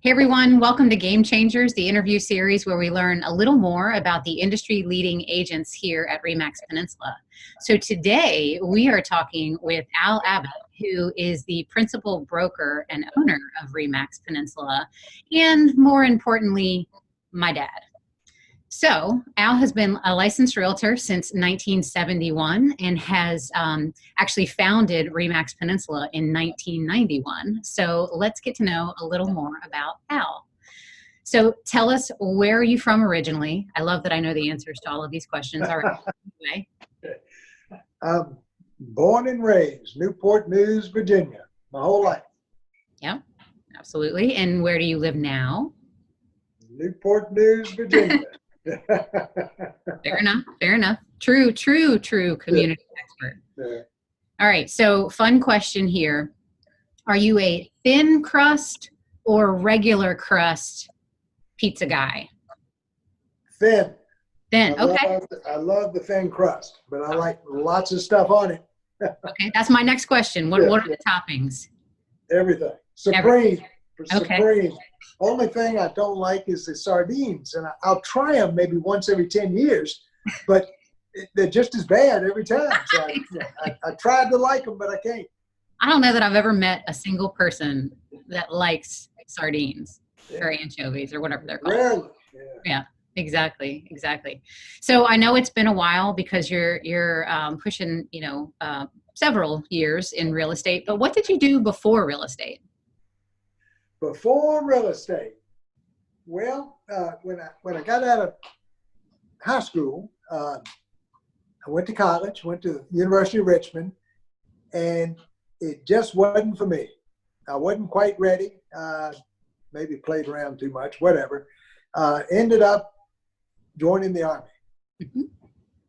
Hey everyone, welcome to Game Changers, the interview series where we learn a little more about the industry leading agents here at Remax Peninsula. So today we are talking with Al Abbitt, who is the principal broker and owner of Remax Peninsula, and more importantly, my dad. So Al has been a licensed realtor since 1971 and has actually founded Remax Peninsula in 1991. So let's get to know a little more about Al. So tell us, where are you from originally? I love that I know the answers to all of these questions already. Anyway. I'm born and raised Newport News, Virginia, my whole life. Yeah, absolutely. And where do you live now? Newport News, Virginia. Fair enough. Fair enough. True community expert. Yeah. All right. So fun question here. Are you a thin crust or regular crust pizza guy? Thin. Thin. Okay. I love the thin crust, but I like lots of stuff on it. Okay. That's my next question. What are the toppings? Everything. Supreme. Okay. Supreme. Only thing I don't like is the sardines, and I'll try them maybe once every 10 years, but they're just as bad every time. So I tried to like them, but I can't. I don't know that I've ever met a single person that likes sardines or anchovies or whatever they're called. Rarely. Yeah, exactly. So I know it's been a while because you're pushing, several years in real estate, but what did you do before real estate? Before real estate, well, when I got out of high school, I went to college, went to the University of Richmond, and it just wasn't for me. I wasn't quite ready. Maybe played around too much, whatever. Ended up joining the Army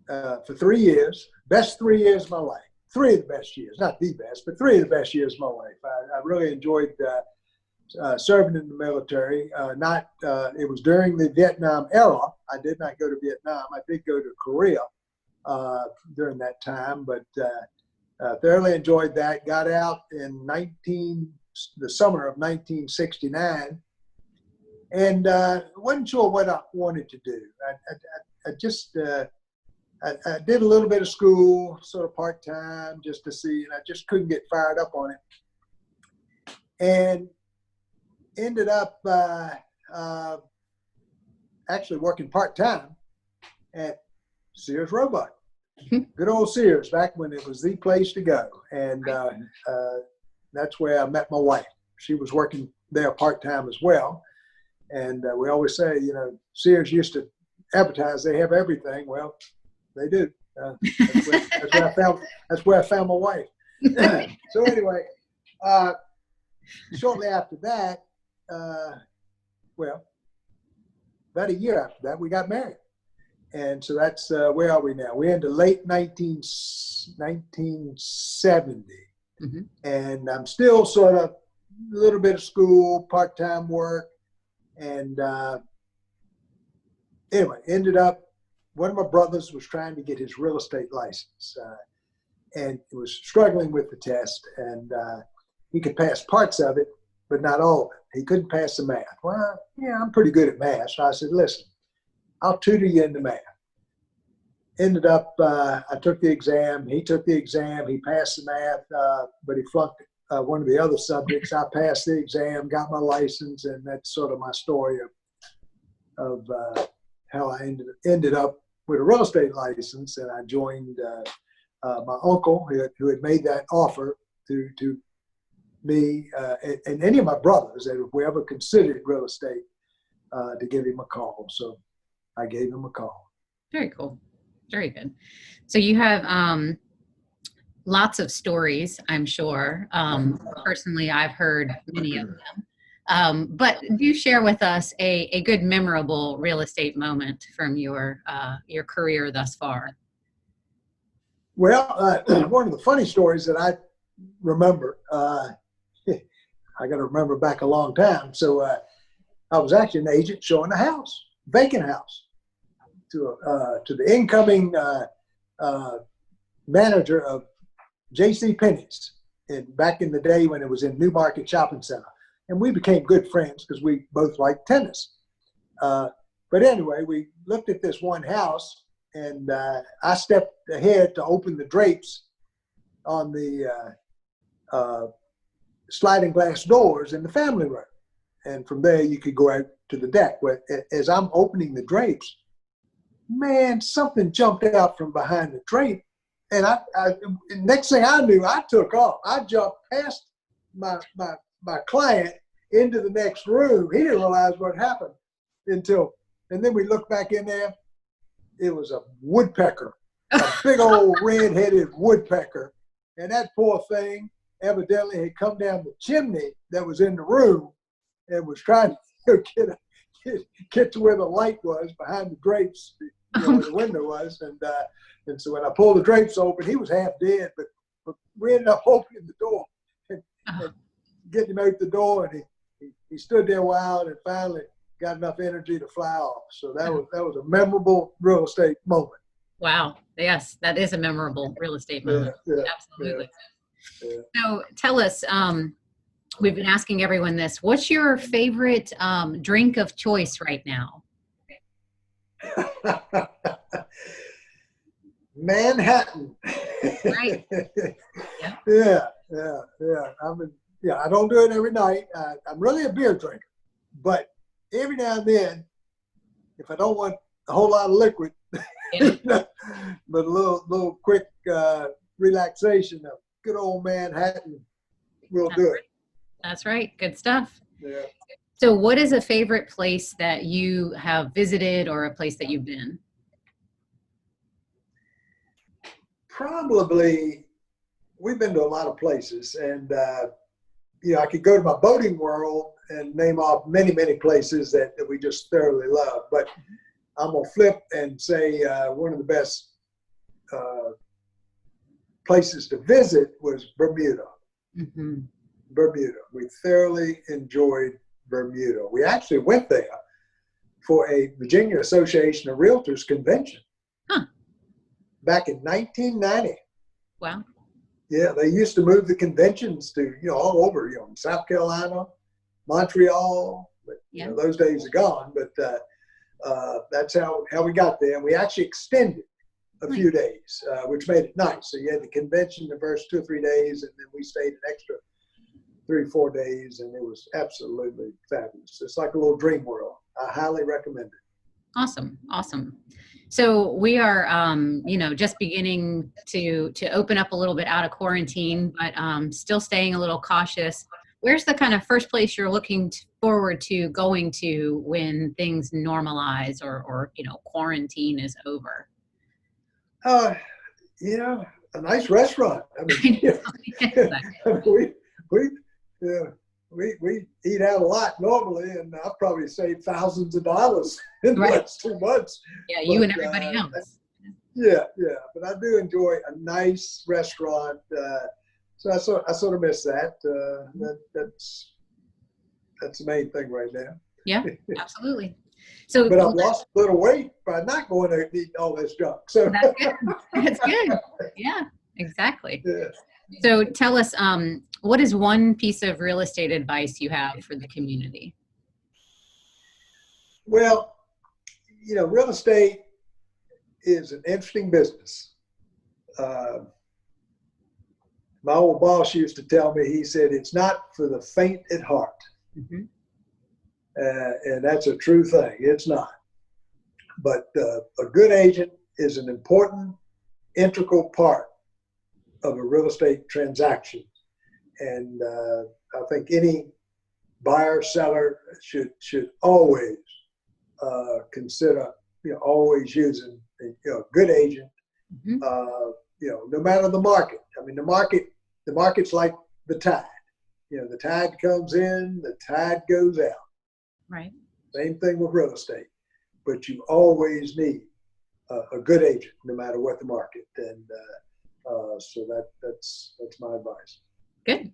for 3 years. Best 3 years of my life. 3 of the best years, not the best, but 3 of the best years of my life. I really enjoyed serving in the military. It was during the Vietnam era. I did not go to Vietnam. I did go to Korea during that time, but thoroughly enjoyed that. Got out in the summer of 1969, and wasn't sure what I wanted to do. I just I did a little bit of school, sort of part-time, just to see, and I just couldn't get fired up on it. And ended up actually working part-time at Sears Roebuck. Good old Sears, back when it was the place to go. And that's where I met my wife. She was working there part-time as well. And we always say, Sears used to advertise they have everything. Well, they do. That's where I found my wife. So anyway, shortly after that, about a year after that, we got married. And so that's, where are we now? We're into late 1970. Mm-hmm. And I'm still sort of a little bit of school, part-time work. And anyway, ended up, one of my brothers was trying to get his real estate license and was struggling with the test. And he could pass parts of it, but not all of it. He couldn't pass the math. Well, yeah, I'm pretty good at math. So I said, listen, I'll tutor you into math. Ended up, I took the exam. He took the exam. He passed the math, but he flunked one of the other subjects. I passed the exam, got my license, and that's sort of my story of how I ended up with a real estate license. And I joined my uncle who had made that offer to me and any of my brothers that if we ever considered real estate to give him a call. So I gave him a call. Very cool. Very good. So you have lots of stories, I'm sure. Personally, I've heard many of them. But do share with us a good memorable real estate moment from your career thus far. Well, one of the funny stories that I remember, I got to remember back a long time. So I was actually an agent showing a house, vacant house, to the incoming manager of J.C. Penney's back in the day when it was in Newmarket Shopping Center. and we became good friends because we both liked tennis. But anyway, we looked at this one house, and I stepped ahead to open the drapes on the sliding glass doors in the family room. And from there, you could go out to the deck. But as I'm opening the drapes, man, something jumped out from behind the drape. And next thing I knew, I took off. I jumped past my client into the next room. He didn't realize what happened and then we looked back in there. It was a woodpecker, a big old red-headed woodpecker. And that poor thing evidently had come down the chimney that was in the room and was trying to get to where the light was behind the drapes, where the window was. And so when I pulled the drapes open, he was half dead, but we ended up opening the door and getting him out the door. And he stood there a while and finally got enough energy to fly off. So that was a memorable real estate moment. Wow. Yes, that is a memorable real estate moment. Yeah, absolutely. Yeah. So tell us, we've been asking everyone this. What's your favorite drink of choice right now? Manhattan. Right. Yeah. I don't do it every night. I'm really a beer drinker, but every now and then, if I don't want a whole lot of liquid, but a little quick relaxation of good old Manhattan will do it. That's right. Good stuff. Yeah. So what is a favorite place that you have visited or a place that you've been? Probably, we've been to a lot of places, and I could go to my boating world and name off many, many places that we just thoroughly love. But I'm gonna flip and say one of the best places to visit was Bermuda. Mm-hmm. Bermuda. We thoroughly enjoyed Bermuda. We actually went there for a Virginia Association of Realtors convention back in 1990. Wow. Yeah, they used to move the conventions to, all over, South Carolina, Montreal, but those days are gone. But that's how we got there. And we actually extended a few days, which made it nice. So you had the convention the first 2 or 3 days, and then we stayed an extra 3 or 4 days, and it was absolutely fabulous. It's like a little dream world. I highly recommend it. Awesome. So we are, just beginning to open up a little bit out of quarantine, but still staying a little cautious. Where's the kind of first place you're looking forward to going to when things normalize or quarantine is over? A nice restaurant. I mean, we eat out a lot normally, and I've probably saved thousands of dollars in the last 2 months. Yeah, you and everybody else. Yeah. But I do enjoy a nice restaurant. So I sort of miss that. That's the main thing right now. Yeah, absolutely. So, but I've lost a little weight by not going to eat all this junk. So that's good. That's good. Yeah, exactly. Yeah. So tell us, what is one piece of real estate advice you have for the community? Well, real estate is an interesting business. My old boss used to tell me, he said, it's not for the faint at heart. Mm-hmm. And that's a true thing. It's not. But a good agent is an important, integral part of a real estate transaction. And I think any buyer, seller should always consider, always using a good agent, Mm-hmm. No matter the market. I mean, the market's like the tide. The tide comes in, the tide goes out. Right. Same thing with real estate. But you always need a good agent, no matter what the market. And so that's my advice. Good.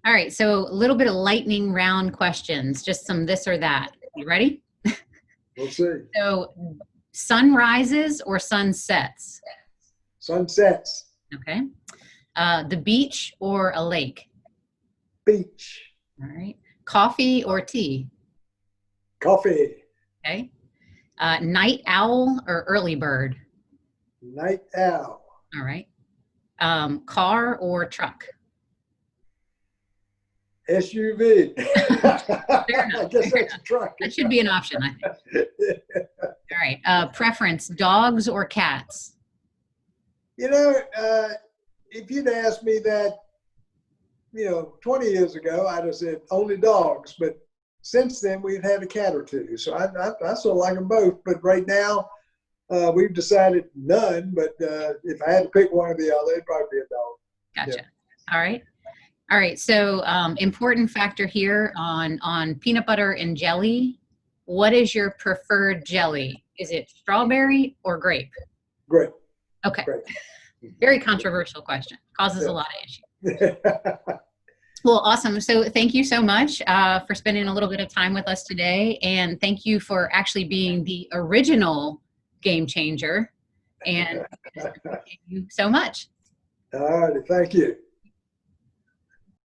All right. So a little bit of lightning round questions, just some this or that. You ready? We'll see. So sunrises or sunsets? Sunsets. Okay. The beach or a lake? Beach. All right. Coffee or tea? Coffee. Okay. Night owl or early bird? Night owl. All right. Car or truck? SUV. Fair enough. I guess Fair that's a enough. truck. That should be an option, I think. All right. Preference, dogs or cats? You know, if you'd asked me that, 20 years ago, I'd have said only dogs. But since then, we've had a cat or two. So I still like them both. But right now, we've decided none. But if I had to pick one or the other, it'd probably be a dog. Gotcha. Yeah. All right. All right. So important factor here on peanut butter and jelly. What is your preferred jelly? Is it strawberry or grape? Great. Okay. Great. Very controversial question. Causes a lot of issues. Yeah. Well, awesome. So thank you so much for spending a little bit of time with us today. And thank you for actually being the original game changer. And thank you so much. All righty. Thank you.